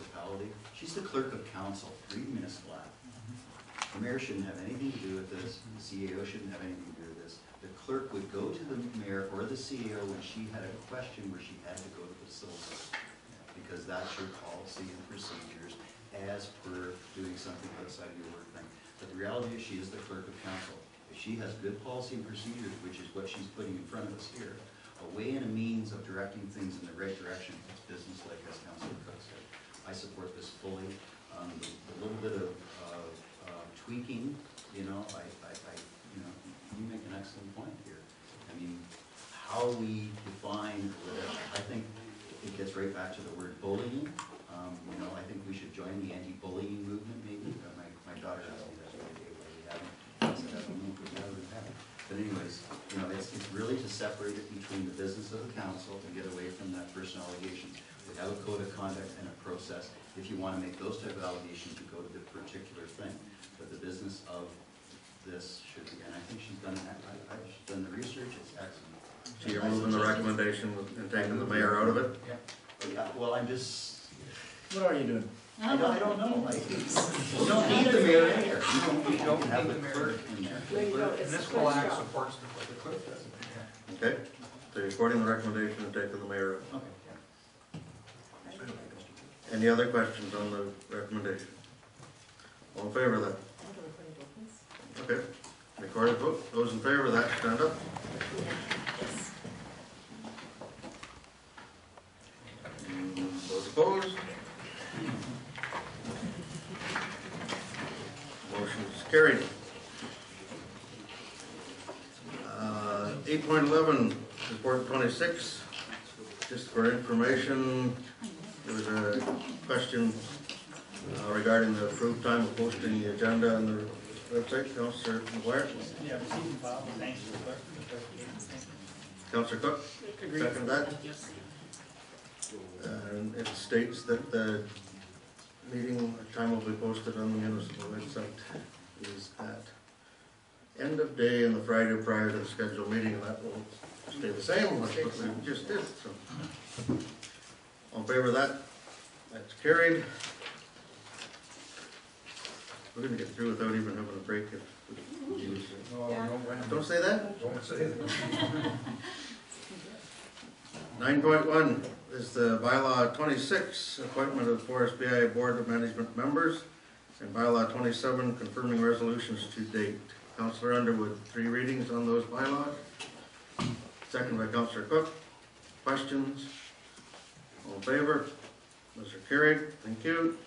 municipality. She's the clerk of council, read municipal act. The mayor shouldn't have anything to do with this, the CAO shouldn't have anything to do with this. The clerk would go to the mayor or the CAO when she had a question where she had to go to the facility, because that's your policy and procedures as per doing something outside of your work thing. But the reality is she is the clerk of council. If she has good policy and procedures, which is what she's putting in front of us here, a way and a means of directing things in the right direction, it's business like as Councilor Cook said. I support this fully. The little bit of tweaking, you know, you make an excellent point here. I mean, how we define whatever, I think it gets right back to the word bullying. You know, I think we should join the anti-bullying movement maybe. My daughter asked me that the other day why we haven't. I said, I don't know if we haven't. But anyways, you know, it's really to separate it between the business of the council and get away from that personal allegations. We have a code of conduct and a process. If you want to make those type of allegations, you go to the particular thing. But the business of this should be, and I think she's done that. I've done the research. It's excellent. So you're moving the recommendation and taking the mayor out of it? Yeah. Well, I'm just. What are you doing? I don't know. You don't need the mayor in there. You don't have the clerk in there. Municipal act supports the clerk does. Okay. So you're supporting the recommendation and taking the mayor out. Okay. Any other questions on the recommendation? All in favor of that? Okay. Recorded vote. Those in favor of that, stand up. Those opposed? Motion is carried. 8.11, report 26. Just for information, there was a question regarding the approved time of posting the agenda on the website. Councillor McGuire? Yeah, received and filed. Thanks to the clerk. Councillor Cook? Second that? Yes. And it states that the meeting time will be posted on the municipal website is at end of day and the Friday prior to the scheduled meeting, and that will stay the same, that's what we just did. So, all in favor of that? That's carried. We're going to get through without even having a break if we use it. No, Don't say that? don't say that. 9.1 is the bylaw 26, appointment of Forest BI Board of Management members, and bylaw 27, confirming resolutions to date. Councillor Underwood, 3 readings on those bylaws. Second by Councillor Cook. Questions? All in favor? Those are carried. Thank you.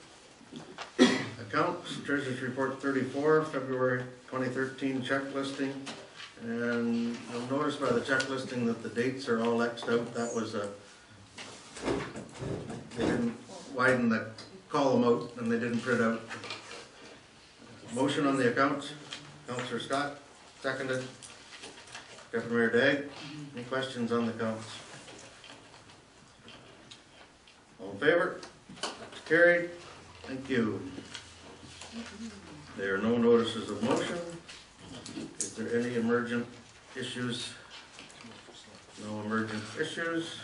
Accounts, Treasurer's Report 34, February 2013 check listing. And you'll notice by the check listing that the dates are all X'd out. That was they didn't widen the column out and they didn't print out. Motion on the accounts. Councillor Scott, seconded. Deputy Mayor Dagg, any questions on the accounts? All in favor? It's carried. Thank you. There are no notices of motion. Is there any emergent issues? No emergent issues.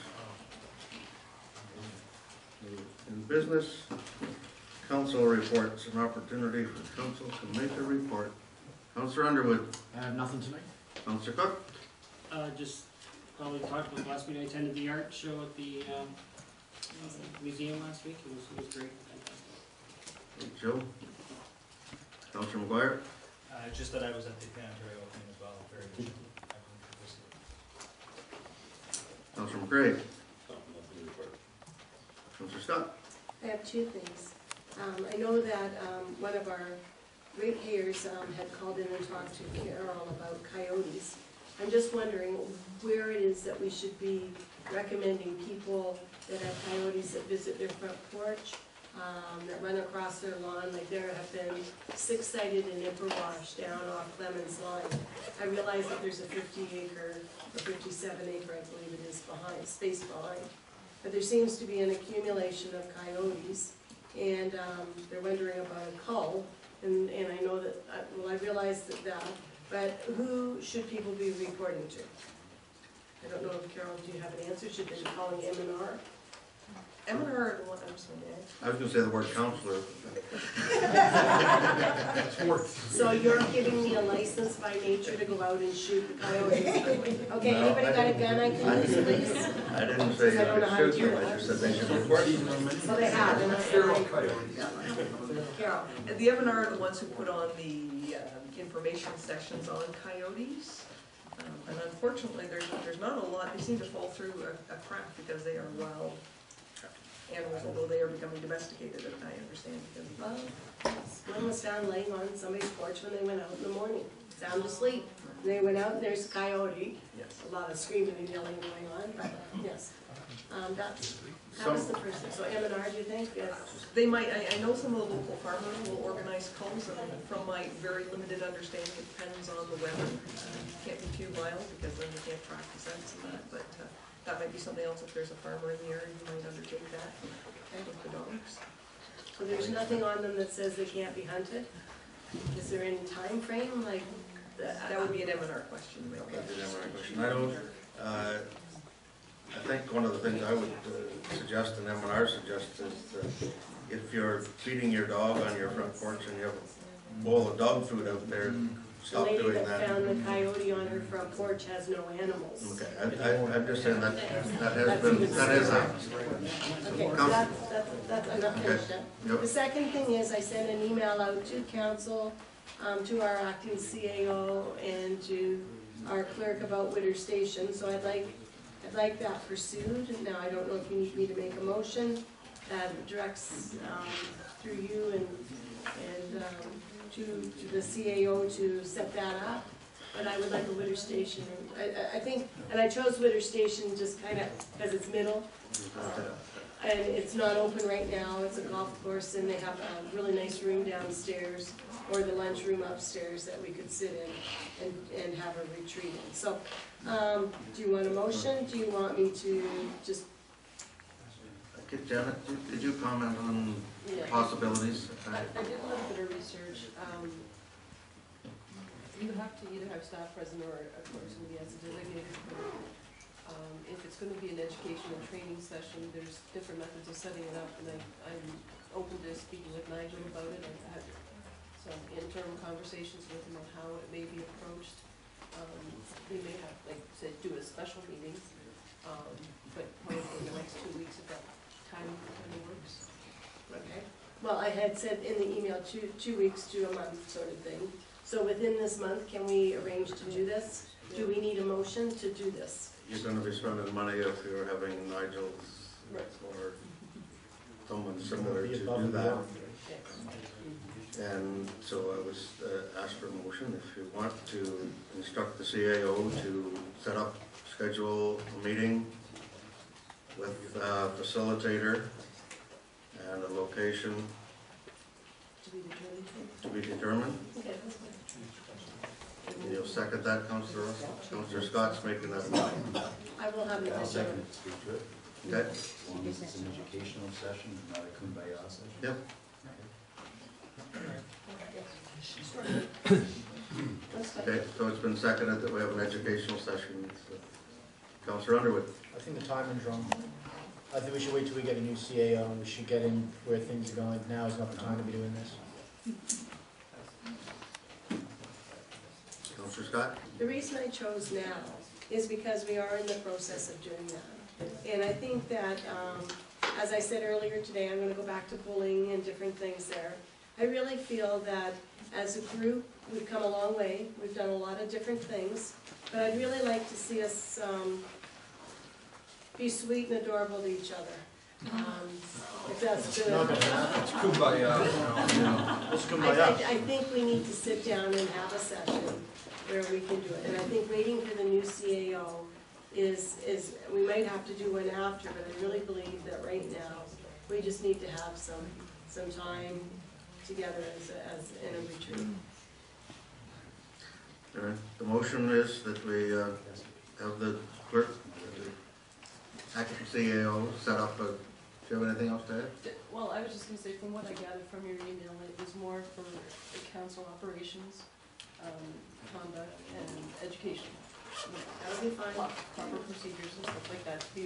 In business, council reports, an opportunity for council to make a report. Councillor Underwood. I have nothing tonight. Councillor Cook. Just probably talked about last week. I attended the art show at the museum last week. It was great. Fantastic. Joe. Councillor McGuire. Just that I was at the Ontario opening as well. Very good. Councillor McCrae. Councillor Scott. I have 2 things. I know that one of our ratepayers had called in and talked to Carol about coyotes. I'm just wondering where it is that we should be recommending people that have coyotes that visit their front porch, that run across their lawn. Like there have been 6 sighted in Nipperwash down off Clemens Line. I realize that there's a 50-acre or 57-acre, I believe it is, space behind. But there seems to be an accumulation of coyotes, and they're wondering about a cull. And I know that, I realize that, but who should people be reporting to? I don't know if, Carol, do you have an answer? Should they be calling M&R? M&R, I'm sorry, I was gonna say the word counselor. So you're giving me a license by nature to go out and shoot the coyotes? Okay, No, anybody I got a didn't- gun I can use, please? I didn't say you I don't know could how to shoot do them, I that. just said they should report them. Well, they have, and Carol, And the M&R are the ones who put on the information sessions on coyotes. And unfortunately, there's not a lot, they seem to fall through a crack because they are wild animals, although they are becoming domesticated, I understand. well, one was found laying on somebody's porch when they went out in the morning, sound asleep. They went out and there's a coyote, Yes. a lot of screaming and yelling going on, but yes. That was the first thing. So M&R, do you think? Yes. They might, I know some of the local farmers will organize calls, and from my very limited understanding, it depends on the weather. Can't be too wild, because then you can't track the scents and that, but that might be something else. If there's a farmer in the area, who might undertake that with the dogs. So there's nothing on them that says they can't be hunted? Is there any time frame, like? That would be an M&R question. maybe. That'd be the M&R question. I don't, I think one of the things I would suggest, and M&R suggests, is that if you're feeding your dog on your front porch and you have a bowl of dog food out there, The stop lady doing that that. found the coyote on her front porch has no animals. Okay, I'm just saying that has happened. Okay, Council. that's, I'm not finished yet. Yep. The second thing is, I sent an email out to council, to our acting CAO, and to our clerk about Witter Station, so I'd like that pursued. Now, I don't know if you need me to make a motion that directs, through you and to the CAO to set that up, but I would like a Witter Station. I think, and I chose Witter Station just kind of because it's middle, and it's not open right now. It's a golf course, and they have a really nice room downstairs, or the lunch room upstairs that we could sit in and have a retreat in. So, do you want a motion? Do you want me to just? Okay, Janet, did you comment on Yeah. possibilities? I did a little bit of research. You have to either have staff present or a person who has a designated clerk. If it's going to be an educational training session, there's different methods of setting it up, and I'm open to speaking with Nigel about it. I've had some internal conversations with him on how it may be approached. We may have, like I said, do a special meeting, but probably in the next 2 weeks if that time works. Okay. Well, I had said in the email 2 weeks to a month sort of thing. So within this month, can we arrange to do this? Do we need a motion to do this? You're gonna be spending money if you're having Nigel's or someone similar to do that. And so I was asked for a motion, if you want to instruct the CAO to set up, schedule a meeting with a facilitator and a location to be determined. Okay. And you'll second that, Councillor Russell? Councillor Scott's making that motion. I will have it. I'll second it, speak to it. Okay? As long as it's an educational session, not a kumbaya session. Yep. That's fine. Okay, so it's been seconded that we have an educational session. Councillor Underwood. I think the timing's wrong. I think we should wait till we get a new CAO, and we should get in where things are going. Now is not the time to be doing this. Councillor Scott? The reason I chose now is because we are in the process of doing that. And I think that, as I said earlier today, I'm gonna go back to bullying and different things there. I really feel that as a group, we've come a long way. We've done a lot of different things. But I'd really like to see us be sweet and adorable to each other. If that's good. Not gonna happen. It's kumbaya. Let's come by up. I think we need to sit down and have a session where we can do it. And I think waiting for the new CAO is, we might have to do one after, but I really believe that right now, we just need to have some time together as in a retreat. All right, the motion is that we have the clerk, the acting CAO set up a, do you have anything else to add? Well, I was just gonna say, from what I gathered from your email, it was more for the council operations, conduct, and education. That would be fine. Proper procedures and stuff like that to be